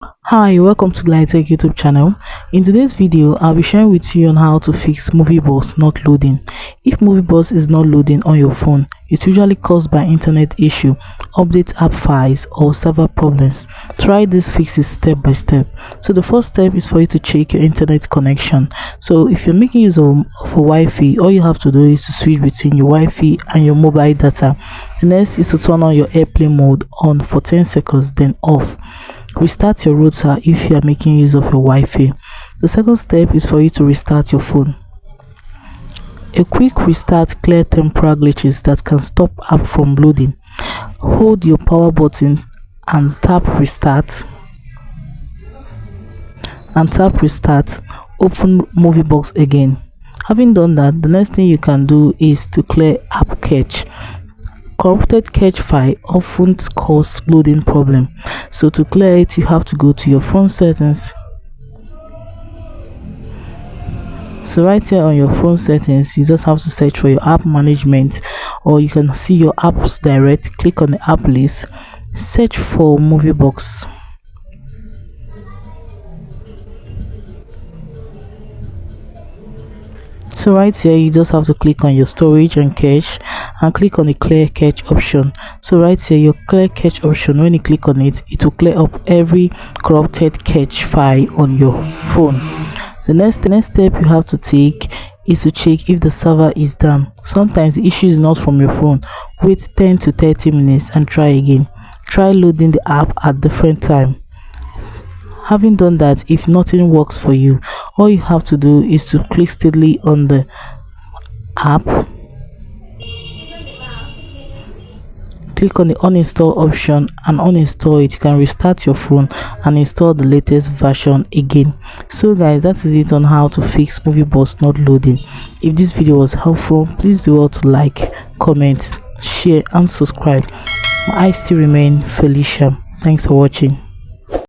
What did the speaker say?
Hi, welcome to Glitech YouTube channel. In today's video, I'll be sharing with you on how to fix Moviebox not loading. If Moviebox is not loading on your phone, it's usually caused by internet issue, update app files, or server problems. Try these fixes step by step. So the first step is for you to check your internet connection. So if you're making use of Wi-Fi, all you have to do is to switch between your Wi-Fi and your mobile data. The next is to turn on your airplane mode on for 10 seconds, then off. Restart your router if you are making use of your Wi-Fi. The second step is for you to restart your phone. A quick restart clears temporary glitches that can stop app from loading. Hold your power button and tap restart. Open Moviebox again. Having done that, the next thing you can do is to clear app cache. Corrupted cache file often cause loading problem, so to clear it you have to go to your phone settings. So right here on your phone settings, you just have to search for your app management, or you can see your apps direct. Click on the app list, search for Moviebox. So right here you just have to click on your storage and cache and click on the clear cache option. So right here, your clear cache option, when you click on it, it will clear up every corrupted cache file on your phone. The next step you have to take is to check if the server is down. Sometimes the issue is not from your phone. Wait 10 to 30 minutes and try again. Try loading the app at different time. Having done that, if nothing works for you, all you have to do is to click steadily on the app, click on the uninstall option and uninstall it. You can restart your phone and install the latest version again. So guys, that is it on how to fix Moviebox not loading. If this video was helpful, please do all to like, comment, share and subscribe. I still remain Felicia. Thanks for watching.